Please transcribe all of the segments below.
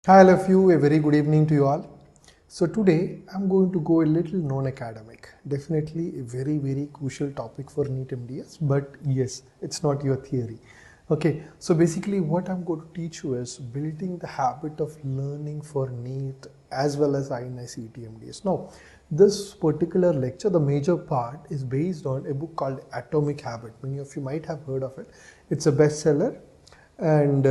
Hi, all of you. A very good evening to you all. So today I'm going to go a little non-academic. Definitely a very crucial topic for NEET MDS, but yes, it's not your theory. Okay, so basically what I'm going to teach you is building the habit of learning for NEET as well as INI-CET MDS. Now, this particular lecture, the major part is based on a book called Atomic Habit. Many of you might have heard of it. It's a bestseller and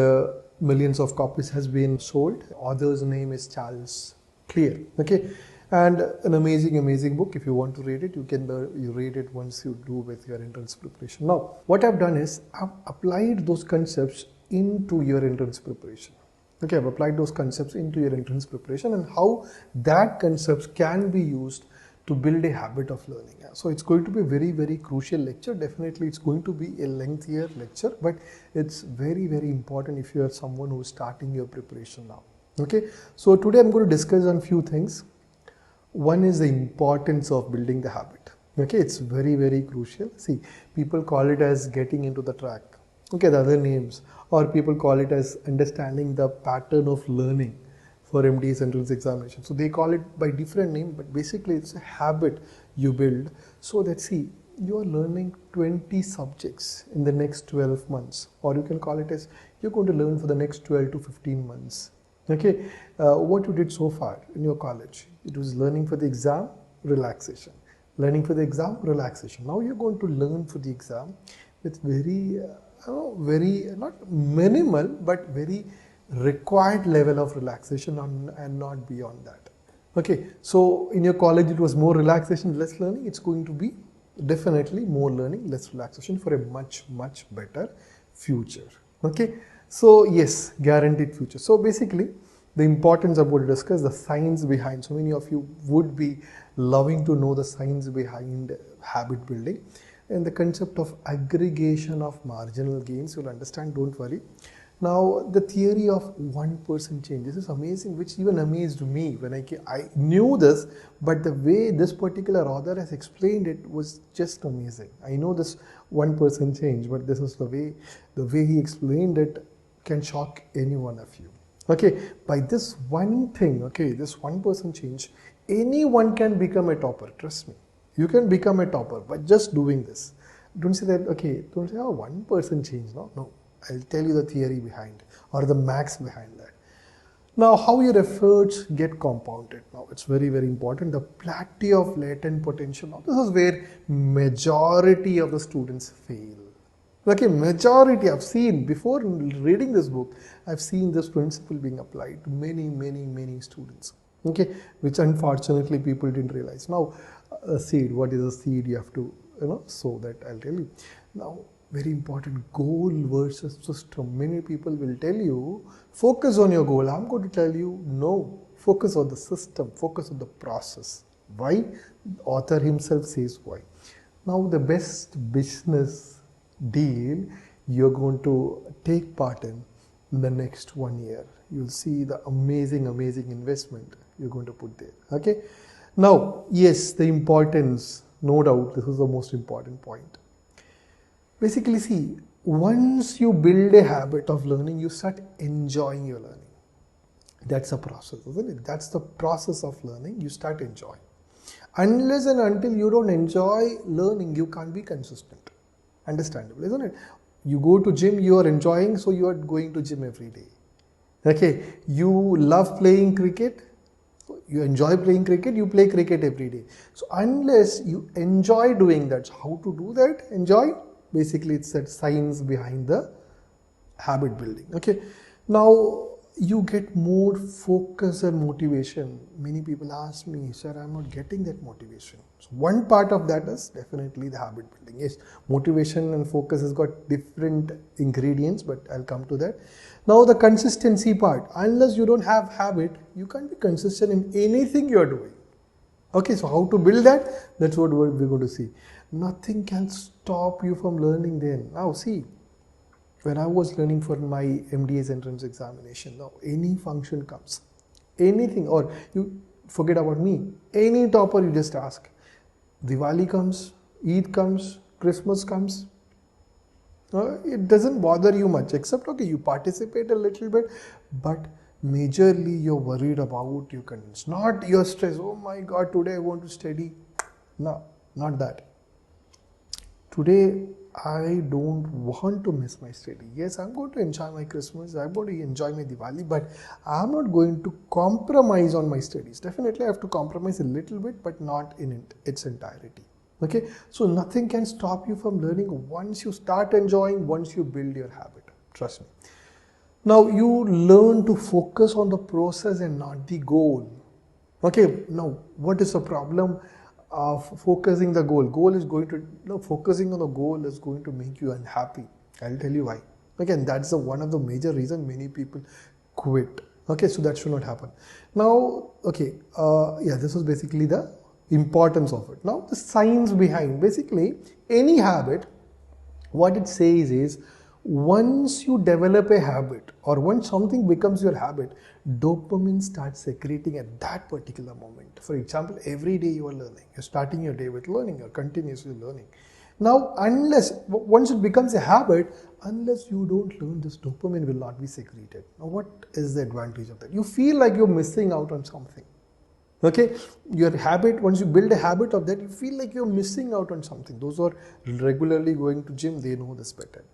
millions of copies has been sold. Author's name is Charles Clear. Okay, and an amazing book. If you want to read it, you read it once you do with your entrance preparation. Now what I've done is I've applied those concepts into your entrance preparation. Okay, I've applied those concepts into your entrance preparation and how that concepts can be used to build a habit of learning. So it's going to be a very crucial lecture. Definitely it's going to be a lengthier lecture, but it's very important if you are someone who is starting your preparation now. Okay, so today I'm going to discuss on few things. One is the importance of building the habit. Okay, it's very crucial. See, people call it as getting into the track. Okay, the other names, or people call it as understanding the pattern of learning for MDS entrance examination. So they call it by different name, but basically it's a habit you build so that, see, you are learning 20 subjects in the next 12 months, or you can call it as you're going to learn for the next 12 to 15 months. Okay, what you did so far in your college, it was learning for the exam, relaxation. Learning for the exam, relaxation. Now you're going to learn for the exam with very not minimal, but very required level of relaxation and not beyond that. Okay, so in your college it was more relaxation, less learning. It's going to be definitely more learning, less relaxation for a much better future. Okay, so yes, guaranteed future. So basically the importance I'm going to discuss the science behind. So many of you would be loving to know the science behind habit building and the concept of aggregation of marginal gains. You'll understand, don't worry. Now, the theory of 1% change, this is amazing, which even amazed me when I knew this, but the way this particular author has explained it was just amazing. I know this 1% change, but this is the way he explained it can shock any one of you. Okay, by this one thing, okay, this 1% change, anyone can become a topper, trust me. You can become a topper by just doing this. Don't say that, okay, don't say, oh, 1% change, no. I'll tell you the theory behind or the max behind that. Now, how your efforts get compounded. Now, it's very important. The plateau of latent potential. Now, this is where majority of the students fail. Okay, majority I've seen before reading this book, I've seen this principle being applied to many students. Okay, which unfortunately people didn't realize. Now, a seed, what is a seed? You have to, sow that. I'll tell you. Now, very important, goal versus system. Many people will tell you, focus on your goal. I'm going to tell you, no, focus on the system, focus on the process. Why? The author himself says why. Now, the best business deal you're going to take part in the next 1 year. You'll see the amazing investment you're going to put there. Okay. Now, yes, the importance, no doubt, this is the most important point. Basically, see, once you build a habit of learning, you start enjoying your learning. That's a process, isn't it? That's the process of learning. You start enjoying. Unless and until you don't enjoy learning, you can't be consistent. Understandable, isn't it? You go to gym, you are enjoying, so you are going to gym every day. Okay, you love playing cricket, you enjoy playing cricket, you play cricket every day. So unless you enjoy doing that, so how to do that? Enjoy? Basically, it's that science behind the habit building. Okay, now you get more focus and motivation. Many people ask me, sir, I'm not getting that motivation. So one part of that is definitely the habit building. Yes, motivation and focus has got different ingredients, but I'll come to that. Now the consistency part, unless you don't have habit, you can't be consistent in anything you're doing. Okay, so how to build that? That's what we're going to see. Nothing can stop you from learning then. Now see, when I was learning for my MDS entrance examination, now any function comes, anything, or you forget about me, any topper you just ask. Diwali comes, Eid comes, Christmas comes. It doesn't bother you much, except, okay, you participate a little bit, but Majorly you're worried about your conditions, not your stress. Oh my God, today I want to study. No, not that. Today I don't want to miss my study. Yes, I'm going to enjoy my Christmas, I'm going to enjoy my Diwali, but I'm not going to compromise on my studies. Definitely I have to compromise a little bit, but not in its entirety. Okay, so nothing can stop you from learning once you start enjoying, once you build your habit. Trust me. Now you learn to focus on the process and not the goal. Okay, now what is the problem of focusing the goal? Focusing on the goal is going to make you unhappy. I'll tell you why. Again, that's one of the major reasons many people quit. Okay, so that should not happen. Now, okay, this was basically the importance of it. Now, the science behind, basically, any habit, what it says is, once you develop a habit or once something becomes your habit, dopamine starts secreting at that particular moment. For example, every day you are learning, you're starting your day with learning, you're continuously learning. Now, once it becomes a habit, unless you don't learn, this dopamine will not be secreted. Now, what is the advantage of that? You feel like you're missing out on something. Okay, your habit, once you build a habit of that, you feel like you're missing out on something. Those who are regularly going to gym, they know this better.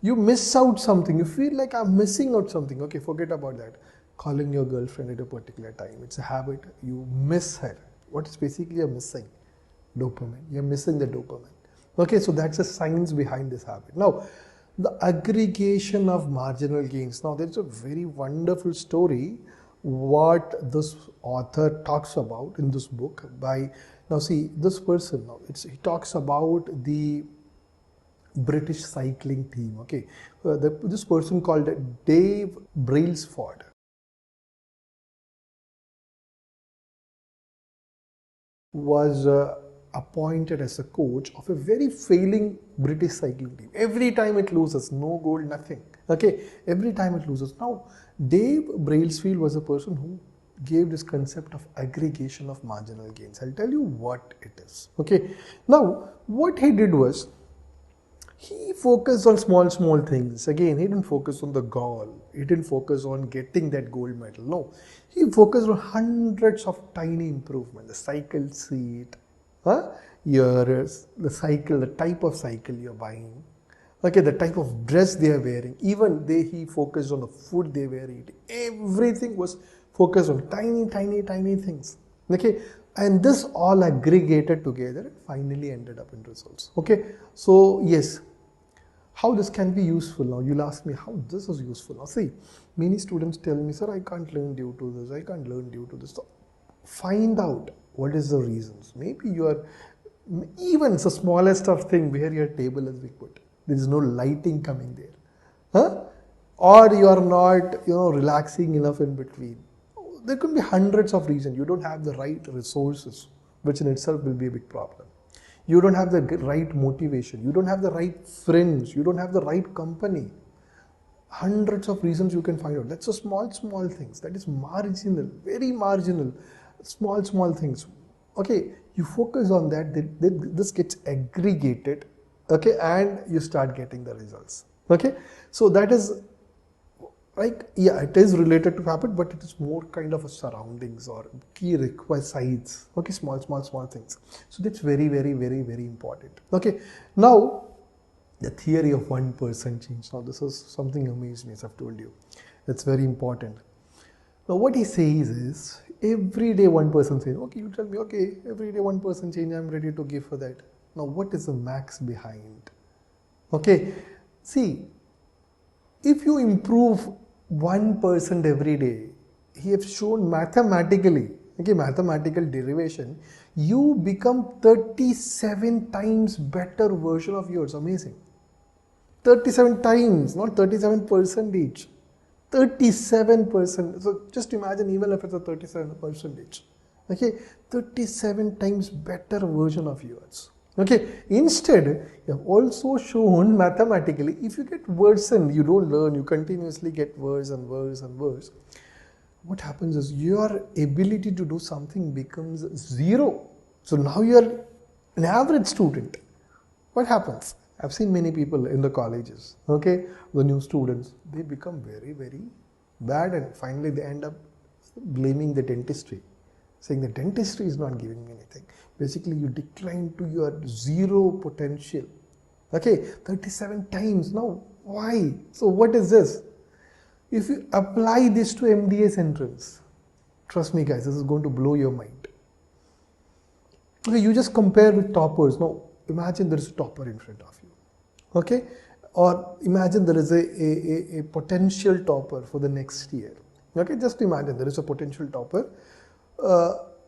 You miss out something, you feel like I'm missing out something. Okay, forget about that. Calling your girlfriend at a particular time, it's a habit, you miss her. What is basically you're missing? Dopamine. You're missing the dopamine. Okay, so that's the science behind this habit. Now, the aggregation of marginal gains. Now, there's a very wonderful story what this author talks about in this book by, now see, this person, he talks about the British cycling team. Okay, this person called Dave Brailsford was appointed as a coach of a very failing British cycling team. Every time it loses, no gold, nothing. Okay, every time it loses. Now, Dave Brailsford was a person who gave this concept of aggregation of marginal gains. I'll tell you what it is. Okay, now what he did was, he focused on small things. Again, he didn't focus on the goal. He didn't focus on getting that gold medal. No, he focused on hundreds of tiny improvements. The cycle seat, the cycle, the type of cycle you're buying. Okay, the type of dress they are wearing. Even he focused on the food they were eating. Everything was focused on tiny things. Okay, and this all aggregated together and finally ended up in results. Okay, so yes. How this can be useful now? You'll ask me how this is useful. Now see, many students tell me, sir, I can't learn due to this, I can't learn due to this. So find out what is the reasons. Maybe you are, even the smallest of thing where your table is being put, there is no lighting coming there. Or you are not, relaxing enough in between. There could be hundreds of reasons. You don't have the right resources, which in itself will be a big problem. You don't have the right motivation. You don't have the right friends. You don't have the right company. Hundreds of reasons you can find out. That's a small things. That is marginal, very marginal, small things. Okay, you focus on that. This gets aggregated. Okay, and you start getting the results. Okay, so that is like, yeah, it is related to habit, but it is more kind of a surroundings or key requisites. Okay, small things. So that's very important. Okay, now the theory of 1% change. Now this is something amazed me, as I've told you. That's very important. Now what he says is, every day 1% change. Okay, you tell me, okay, every day 1% change, I'm ready to give for that. Now what is the max behind? Okay, see, if you improve 1% every day, he has shown mathematically, okay, mathematical derivation, you become 37 times better version of yours. Amazing. 37 times, not 37%. 37%. So just imagine, even if it's a 37%. Okay, 37 times better version of yours. Okay, instead, you have also shown mathematically, if you get worsened, you don't learn, you continuously get worse and worse. What happens is your ability to do something becomes zero. So now you are an average student. What happens? I've seen many people in the colleges, okay, the new students, they become very bad, and finally they end up blaming the dentistry, saying the dentistry is not giving me anything. Basically, you decline to your zero potential. Okay, 37 times. Now, why? So what is this? If you apply this to MDS entrance, trust me guys, this is going to blow your mind. Okay, you just compare with toppers. Now, imagine there is a topper in front of you. Okay, or imagine there is a potential topper for the next year. Okay, just imagine there is a potential topper.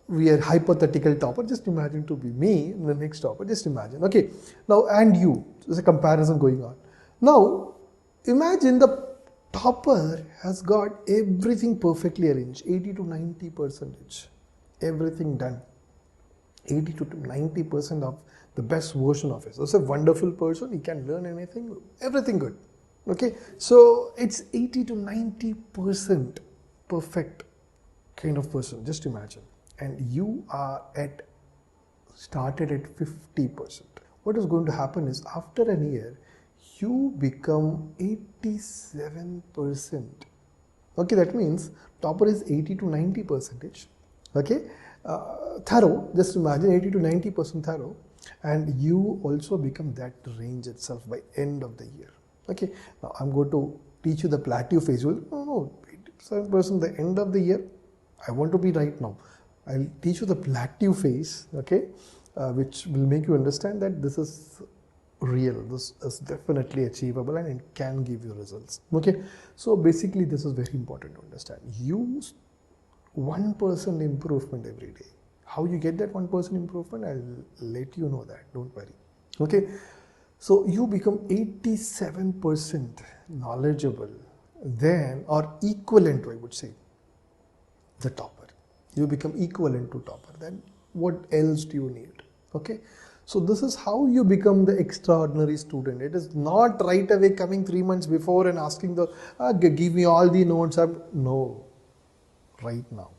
We are hypothetical topper. Just imagine to be me in the next topper. Just imagine. Okay, now and you. There's a comparison going on. Now, imagine the topper has got everything perfectly arranged, 80 to 90%, everything done. 80 to 90% of the best version of it. So it's a wonderful person, he can learn anything, everything good. Okay, so it's 80 to 90% perfect kind of person, just imagine. And you are started at 50%. What is going to happen is after a year, you become 87%. Okay, that means topper is 80 to 90%. Okay, thorough, just imagine 80 to 90% thorough, and you also become that range itself by end of the year. Okay, now I'm going to teach you the plateau phase. No, 87% the end of the year. I want to be right now. I'll teach you the plateau phase, okay, which will make you understand that this is real, this is definitely achievable and it can give you results. Okay, so basically this is very important to understand. Use 1% improvement every day. How you get that 1% improvement, I'll let you know that, don't worry. Okay, so you become 87% knowledgeable then, or equivalent to, I would say, the topper. You become equivalent to topper. Then what else do you need? Okay, so this is how you become the extraordinary student. It is not right away coming 3 months before and asking the give me all the notes. No, right now.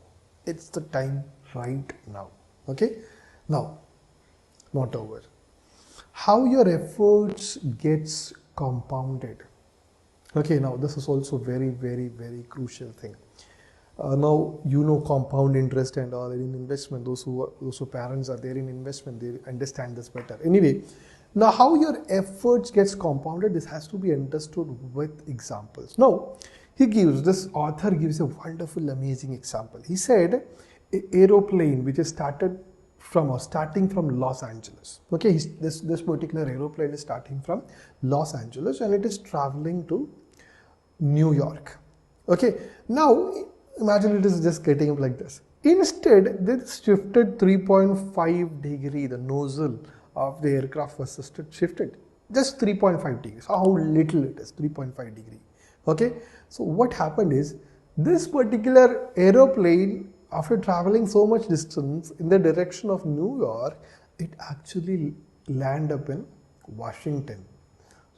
It's the time right now. Okay, now not over. How your efforts gets compounded. Okay, now this is also very, very, very crucial thing. Now you know compound interest and all in investment. Those who parents are there in investment, they understand this better. Anyway, now how your efforts gets compounded, this has to be understood with examples. Now this author gives a wonderful, amazing example. He said an aeroplane which is starting from Los Angeles. Okay, this particular aeroplane is starting from Los Angeles and it is traveling to New York. Okay, now imagine it is just getting up like this. Instead, they shifted 3.5 degree. The nozzle of the aircraft was shifted just 3.5 degrees. How little it is, 3.5 degree. Okay, so what happened is this particular aeroplane, after traveling so much distance in the direction of New York, it actually landed up in Washington.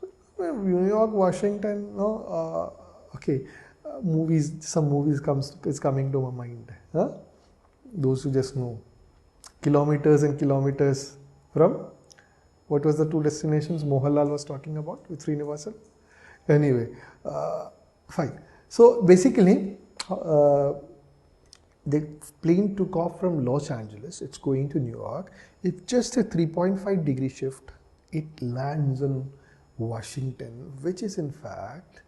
So, New York, Washington, no, okay. Some movies is coming to my mind. Huh? Those who just know. Kilometers and kilometers from, what was the two destinations Mohanlal was talking about with Srinivasan? Anyway, fine. So basically, the plane took off from Los Angeles. It's going to New York. It's just a 3.5 degree shift. It lands in Washington, which is in fact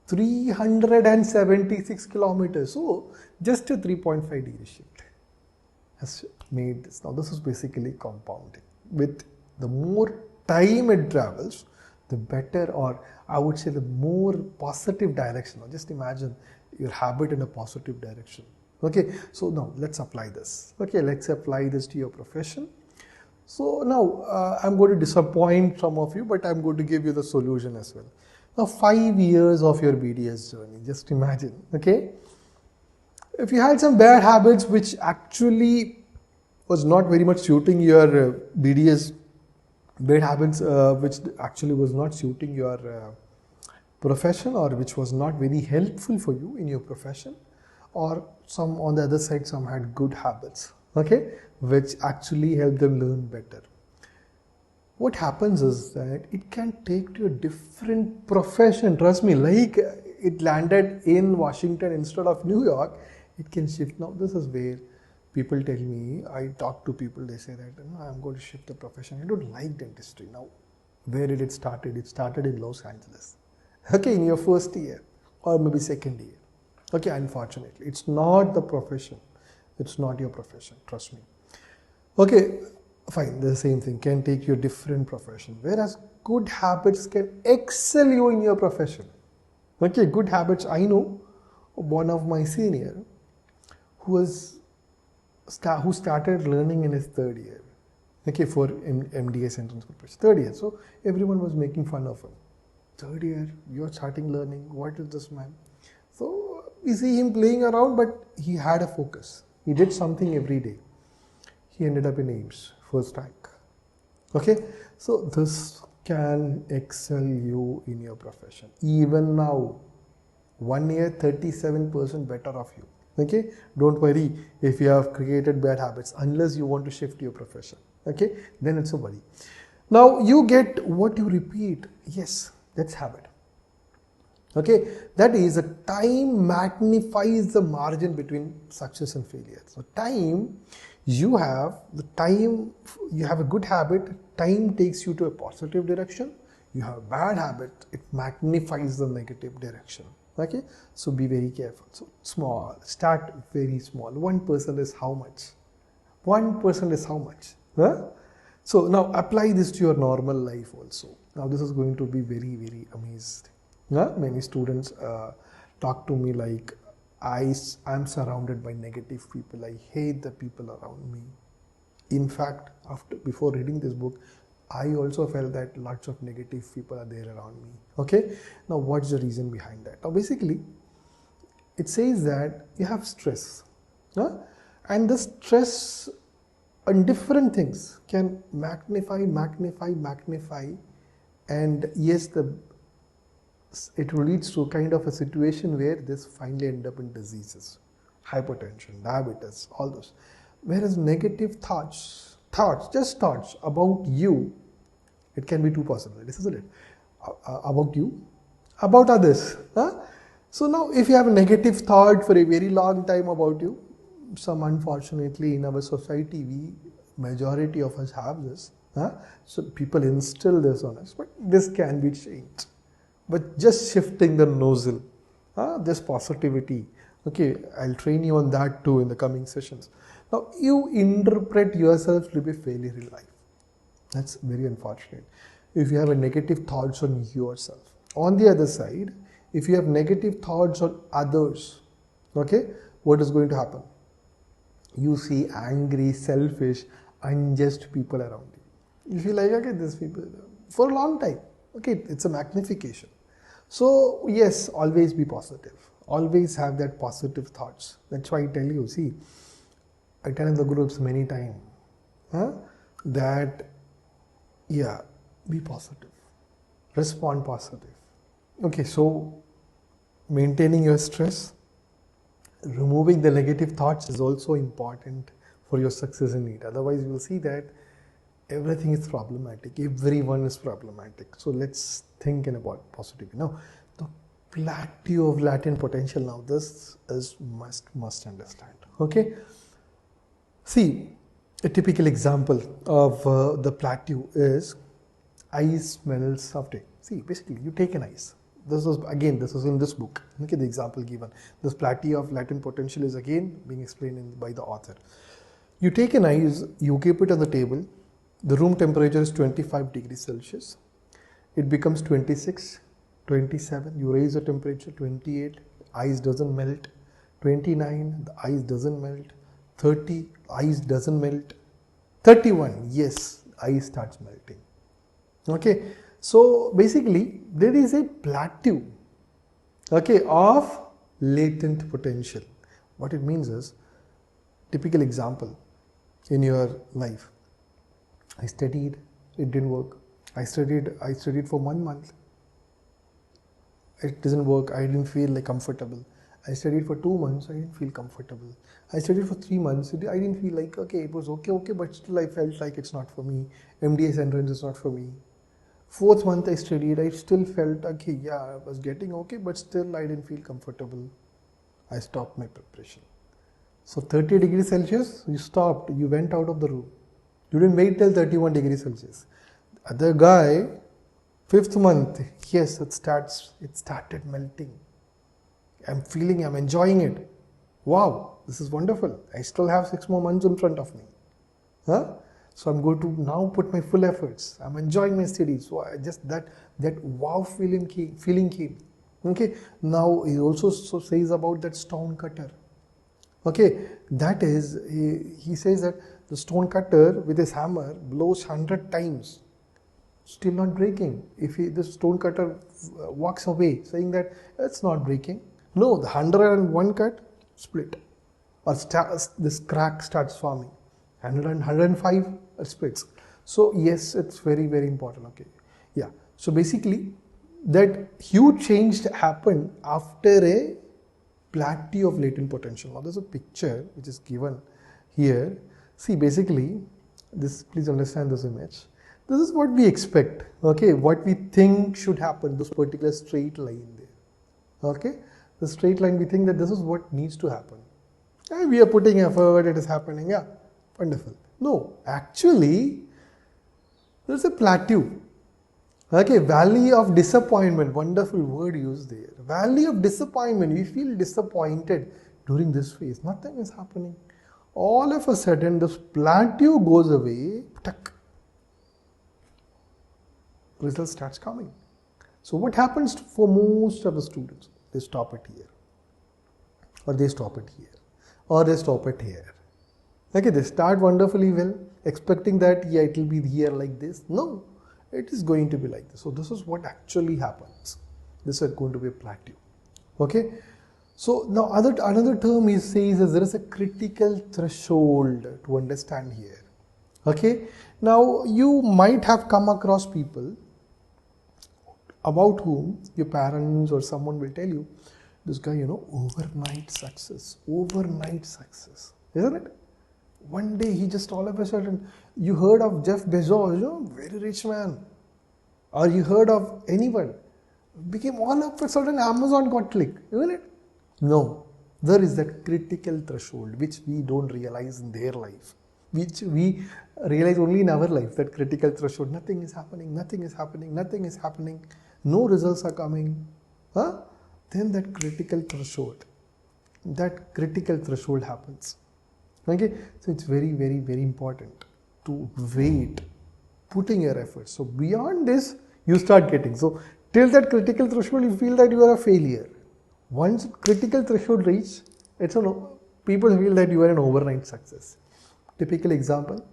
376 kilometers. So just a 3.5 degree shift has made this. Now this is basically compounding. With the more time it travels, the better, or I would say the more positive direction. Now just imagine your habit in a positive direction. Okay, so now let's apply this. Okay, let's apply this to your profession. So now I'm going to disappoint some of you, but I'm going to give you the solution as well. Now 5 years of your BDS journey, just imagine, okay? If you had some bad habits which actually was not very much suiting your BDS, bad habits which actually was not suiting your profession, or which was not very helpful for you in your profession, or some on the other side, some had good habits, okay, which actually help them learn better. What happens is that it can take to a different profession, trust me, like it landed in Washington instead of New York, it can shift. Now this is where people tell me, I talk to people, they say that I'm going to shift the profession. I don't like dentistry. Now, where did it start? It started in Los Angeles. Okay, in your first year or maybe second year. Okay, unfortunately, it's not the profession. It's not your profession, trust me. Okay, fine, the same thing can take you a different profession. Whereas good habits can excel you in your profession. Okay, good habits. I know one of my senior who started learning in his third year. Okay, for MDS entrance preparation, third year. So everyone was making fun of him. Third year, you're starting learning. What is this man? So we see him playing around, but he had a focus. He did something every day. He ended up in AIMS, first rank. Okay, so this can excel you in your profession. Even now, 1 year, 37% better of you. Okay, don't worry if you have created bad habits, unless you want to shift your profession. Okay, then it's a worry. Now you get what you repeat. Yes, that's habit. Okay, that is a time magnifies the margin between success and failure. So time, you have a good habit, time takes you to a positive direction. You have a bad habit, it magnifies the negative direction. Okay, so be very careful. So small, start very small. 1% is how much? 1% is how much? Huh? So now apply this to your normal life also. Now this is going to be very, very amazed. Many students talk to me like, I'm surrounded by negative people. I hate the people around me. In fact, before reading this book, I also felt that lots of negative people are there around me. Okay, now what's the reason behind that? Now basically, it says that you have stress, and the stress on different things can magnify, and yes, it leads to kind of a situation where this finally end up in diseases, hypertension, diabetes, all those. Whereas negative thoughts, just thoughts about you, it can be two possibilities, isn't it? About you, about others. So now if you have a negative thought for a very long time about you, unfortunately in our society, majority of us have this. So people instill this on us, but this can be changed. But just shifting the nozzle, this positivity. Okay, I'll train you on that too in the coming sessions. Now, you interpret yourself to be failure in life. That's very unfortunate. If you have a negative thoughts on yourself. On the other side, if you have negative thoughts on others, okay, what is going to happen? You see angry, selfish, unjust people around you. You feel like, okay, these people, for a long time. Okay, it's a magnification. So, yes, always be positive. Always have that positive thoughts. That's why I tell you, see, I tell in the groups many times that, yeah, be positive. Respond positive. Okay, so maintaining your stress, removing the negative thoughts is also important for your success in NEET. Otherwise, you will see that everything is problematic. Everyone is problematic. So let's think about positivity. Now, the plateau of latent potential. Now, this is must understand. Okay. See, a typical example of the plateau is ice melts after. See, basically, you take an ice. This was in this book. Look at the example given. This plateau of latent potential is again being explained by the author. You take an ice, you keep it on the table. The room temperature is 25 degrees Celsius. It becomes 26, 27. You raise the temperature 28. Ice doesn't melt. 29. The ice doesn't melt. 30. Ice doesn't melt. 31. Yes, ice starts melting. Okay. So basically, there is a plateau, okay, of latent potential. What it means is, typical example in your life. I studied, it didn't work. I studied for 1 month. It doesn't work. I didn't feel like comfortable. I studied for 2 months. I didn't feel comfortable. I studied for 3 months. I didn't feel like, okay, it was okay, but still I felt like it's not for me. MDS entrance is not for me. 4th month I studied, I still felt okay, yeah, I was getting okay, but still I didn't feel comfortable. I stopped my preparation. So 30 degrees Celsius, you stopped, you went out of the room. You didn't wait till 31 degrees Celsius. Other guy, 5th month, yes, it started melting. I'm enjoying it. Wow, this is wonderful. I still have 6 more months in front of me. Huh? So I'm going to now put my full efforts. I'm enjoying my studies. So I just that wow feeling came. Okay. Now he also says about that stone cutter. Okay, that is he says that the stone cutter with his hammer blows 100 times, still not breaking. If the stone cutter walks away, saying that it's not breaking, no, the 101 cut split, or this crack starts forming. 105 splits. So yes, it's very, very important. Okay, yeah. So basically, that huge change happened after a plateau of latent potential. Now there's a picture which is given here. See, basically, this, please understand this image. This is what we expect. Okay, what we think should happen. This particular straight line there. Okay, the straight line, we think that this is what needs to happen. And we are putting effort. It is happening. Yeah. Wonderful. No, actually, there's a plateau. Okay, valley of disappointment. Wonderful word used there. Valley of disappointment. We feel disappointed during this phase. Nothing is happening. All of a sudden, this plateau goes away. Tuck. Result starts coming. So what happens for most of the students? They stop it here. Or they stop it here. Or they stop it here. Okay, they start wonderfully well, expecting that, yeah, it will be here like this. No, it is going to be like this. So this is what actually happens. This is going to be a plateau. Okay. So now another term he says is there is a critical threshold to understand here. Okay. Now you might have come across people about whom your parents or someone will tell you, this guy, overnight success, isn't it? One day he just all of a sudden, you heard of Jeff Bezos, very rich man, or you heard of anyone, became all of a sudden Amazon got clicked, isn't it? No, there is that critical threshold which we don't realize in their life, which we realize only in our life, that critical threshold. Nothing is happening, no results are coming. Then that critical threshold happens. Okay, so it's very, very, very important to wait, putting your efforts. So beyond this, you start getting. So till that critical threshold, you feel that you are a failure. Once critical threshold reach, people feel that you are an overnight success. Typical example,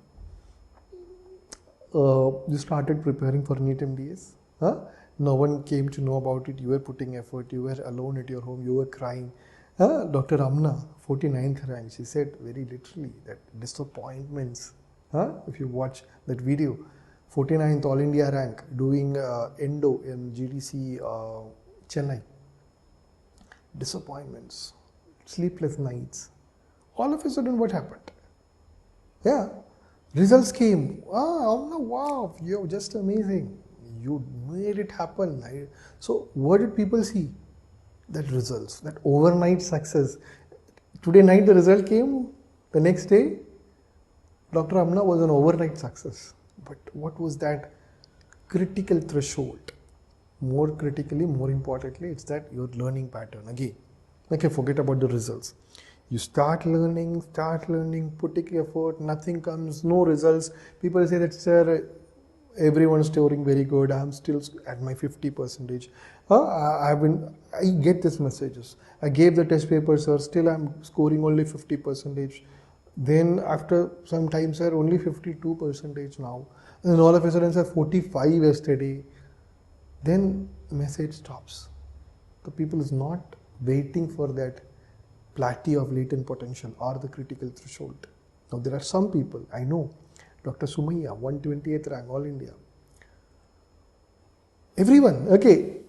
you started preparing for NEET MDS. No one came to know about it. You were putting effort. You were alone at your home. You were crying. Dr. Amna, 49th rank, she said very literally that disappointments. If you watch that video, 49th All India rank, doing endo in GDC Chennai. Disappointments, sleepless nights. All of a sudden, what happened? Yeah, results came. Amna, wow, you're just amazing. You made it happen. So what did people see? That results, that overnight success. Today night the result came, the next day Dr. Amna was an overnight success. But what was that critical threshold? More critically, more importantly, it's that your learning pattern again. Okay, forget about the results. You start learning, putting effort, nothing comes, no results. People say that, sir, everyone's scoring very good. I'm still at my 50%. I get these messages. I gave the test paper, sir. Still, I'm scoring only 50%. Then after some time, sir, only 52% now. And then all of a sudden, sir, 45 yesterday. Then message stops. The people is not waiting for that plateau of latent potential or the critical threshold. Now there are some people I know. Dr. Sumaya, 128th rank, All India. Everyone, okay,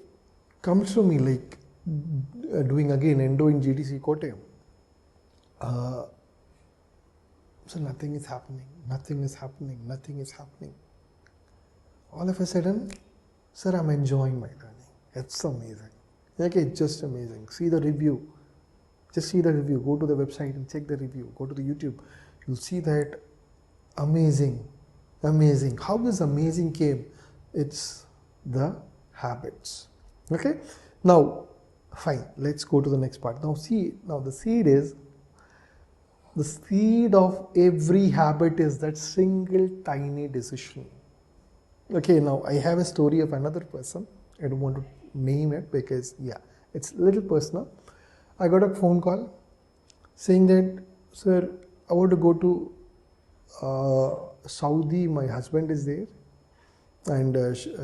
comes to me like doing again endo in GDC Kottayam. So nothing is happening. All of a sudden, Sir, I'm enjoying my learning. It's amazing. Okay, it's just amazing. See the review. Just see the review. Go to the website and check the review. Go to the YouTube. You'll see that amazing. Amazing. How this amazing came? It's the habits. Okay. Now, fine. Let's go to the next part. Now, see. Now, the seed of every habit is that single tiny decision. Okay. Now, I have a story of another person. I don't want to name it because, yeah, it's a little personal. I got a phone call saying that, sir, I want to go to Saudi. My husband is there and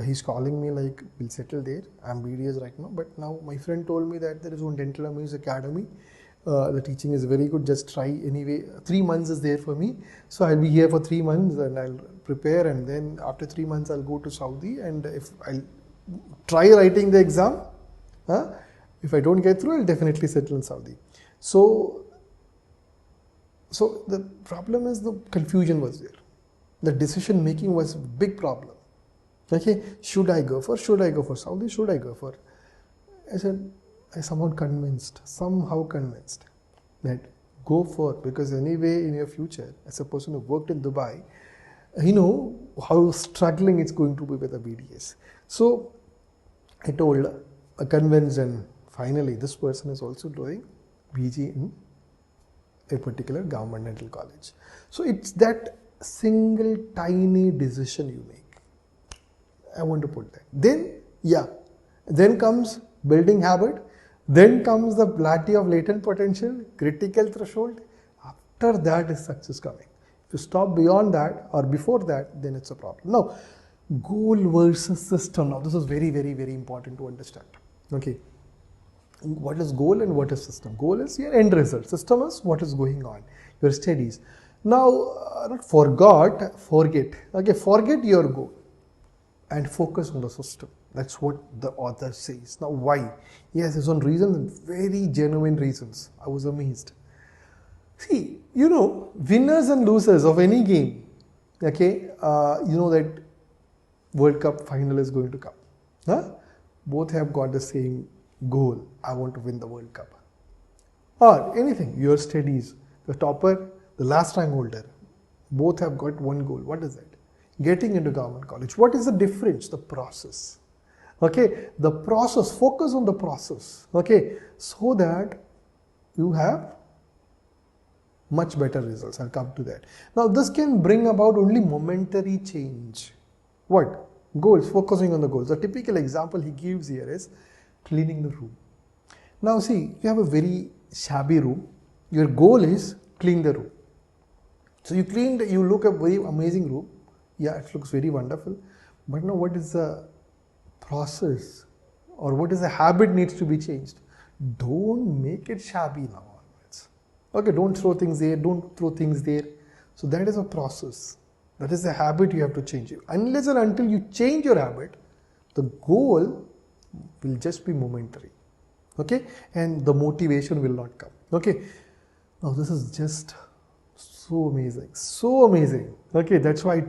he's calling me like, we'll settle there. I'm BDS right now, but now my friend told me that there is one dental amuse academy. The teaching is very good. Just try anyway. 3 months is there for me. So I'll be here for 3 months and I'll prepare, and then after 3 months I'll go to Saudi, and if I'll try writing the exam, if I don't get through, I'll definitely settle in Saudi. So the problem is the confusion was there. The decision making was a big problem. Okay, should I go for Saudi? Should I go for? I said, I somehow convinced that go for, because anyway in your future, as a person who worked in Dubai, you know how struggling it's going to be with a BDS. So I told, convinced, and finally this person is also doing PG in a particular government dental college. So it's that single tiny decision you make. I want to put that. Then comes building habit. Then comes the plateau of latent potential, critical threshold. After that is success coming. If you stop beyond that or before that, then it's a problem. Now, goal versus system. Now, this is very, very, very important to understand. Okay. What is goal and what is system? Goal is your end result. System is what is going on, your studies. Now, not forget. Okay, forget your goal and focus on the system. That's what the author says. Now, why? Yes, there's one reason, very genuine reasons. I was amazed. See, you know, winners and losers of any game, okay, you know that World Cup final is going to come. Both have got the same goal. I want to win the World Cup. Or anything, your studies, the topper, the last rank holder, both have got one goal. What is it? Getting into government college. What is the difference? The process. Okay, the process, focus on the process. Okay, so that you have much better results. I'll come to that. Now, this can bring about only momentary change. What? Goals, focusing on the goals. The typical example he gives here is cleaning the room. Now, see, you have a very shabby room. Your goal is clean the room. So you cleaned, you look at a very amazing room. Yeah, it looks very wonderful. But now what is the process or what is the habit needs to be changed? Don't make it shabby now. Okay, don't throw things there, don't throw things there. So that is a process. That is the habit you have to change. Unless and until you change your habit, the goal will just be momentary. Okay, and the motivation will not come. Okay, now this is just so amazing, so amazing. Okay, that's why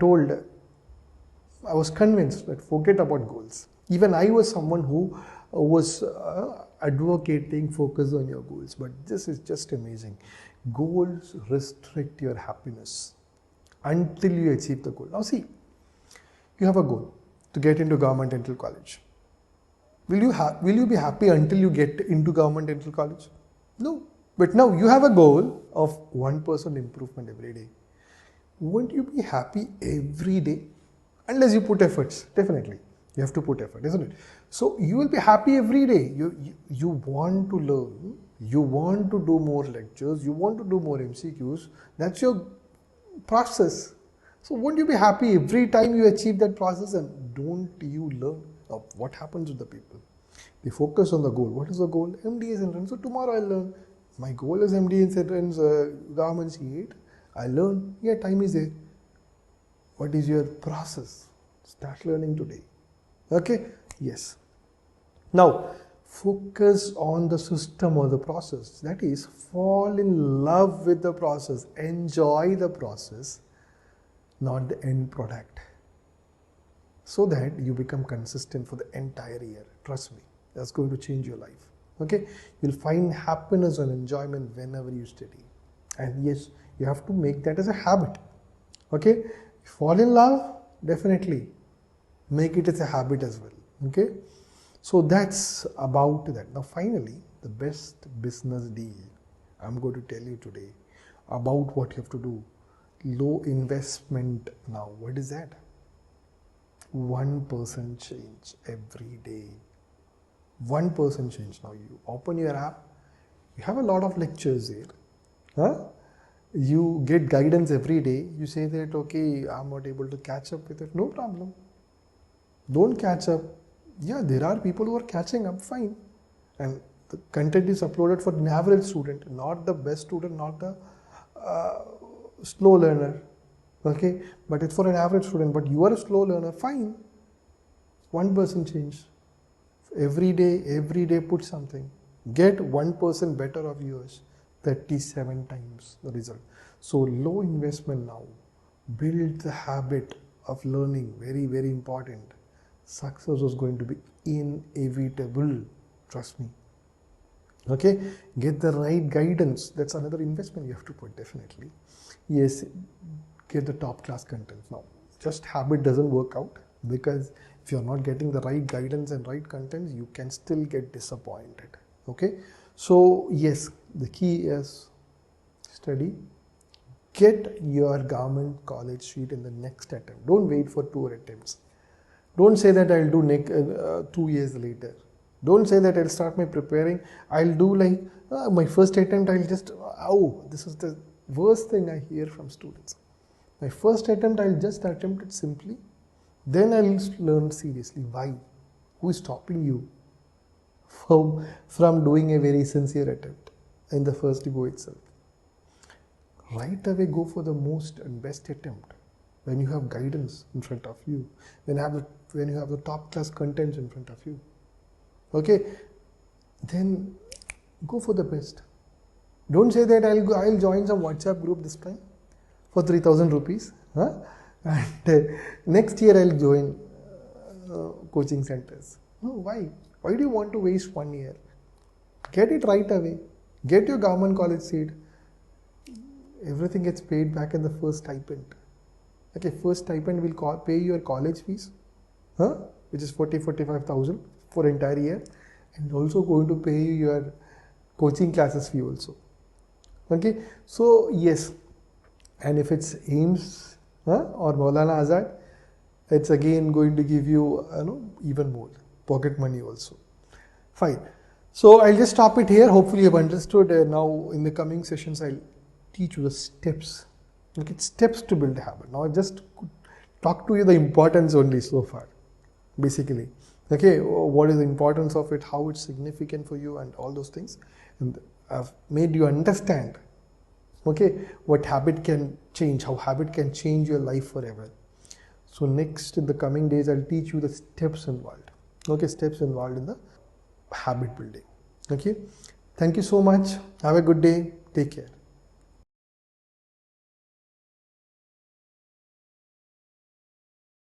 I was convinced that forget about goals. Even I was someone who was advocating focus on your goals, but this is just amazing. Goals restrict your happiness until you achieve the goal. Now see, you have a goal to get into government dental college. Will you be happy until you get into government dental college? No. But now you have a goal of 1% improvement every day. Won't you be happy every day? Unless you put efforts, definitely. You have to put effort, isn't it? So you will be happy every day. You want to learn, you want to do more lectures, you want to do more MCQs. That's your process. So won't you be happy every time you achieve that process, and don't you learn? Now, what happens with the people? They focus on the goal. What is the goal? MDS entrance. So tomorrow I'll learn. My goal is MDS entrance, government C8. I'll learn. Yeah, time is there. What is your process? Start learning today. Okay? Yes. Now, focus on the system or the process. That is, fall in love with the process. Enjoy the process, not the end product. so that you become consistent for the entire year. Trust me, that's going to change your life. Okay, you'll find happiness and enjoyment whenever you study. And yes, you have to make that as a habit. Okay, fall in love, definitely make it as a habit as well. Okay, so that's about that. Now finally, the best business deal I'm going to tell you today about what you have to do. Low investment. Now what is that? 1% change every day. 1% change. Now you open your app, you have a lot of lectures there. Huh? You get guidance every day. You say that, okay, I'm not able to catch up with it. No problem. Don't catch up. Yeah, there are people who are catching up, fine. And the content is uploaded for an average student, not the best student, not the slow learner. Okay, but it's for an average student. But you are a slow learner, fine. 1% change. Every day put something. Get 1% better of yours. 37 times the result. So low investment now. Build the habit of learning. Very, very important. Success is going to be inevitable. Trust me. Okay. Get the right guidance. That's another investment you have to put, definitely. Yes. Get the top class content. Now, just habit doesn't work out, because if you're not getting the right guidance and right contents, you can still get disappointed. Okay. So yes, the key is study. Get your government college seat in the next attempt. Don't wait for 2 attempts. Don't say that I'll do 2 years later. Don't say that I'll start my preparing. I'll do like my first attempt. I'll just, this is the worst thing I hear from students. My first attempt, I'll just attempt it simply. Then I'll learn seriously. Why? Who is stopping you from doing a very sincere attempt in the first go itself? Right away go for the most and best attempt when you have guidance in front of you, when you have the top class content in front of you. Okay, then go for the best. Don't say that I'll join some WhatsApp group this time for 3,000 rupees. Huh? And next year I'll join coaching centers. No, why? Why do you want to waste 1 year? Get it right away. Get your government college seat. Everything gets paid back in the first stipend. Okay, first stipend will pay your college fees, which is 45,000 for entire year, and also going to pay you your coaching classes fee also. Okay, so yes, and if it's AIMS or Maulana Azad, it's again going to give you, even more pocket money also. Fine. So I'll just stop it here. Hopefully you've understood. Now in the coming sessions, I'll teach you the steps. Look at steps to build a habit. Now I just talk to you the importance only so far, basically. Okay, what is the importance of it, how it's significant for you, and all those things. And I've made you understand, okay, what habit can change, how habit can change your life forever. So next, in the coming days, I'll teach you the steps involved. Okay, steps involved in the habit building. Okay, thank you so much. Have a good day. Take care.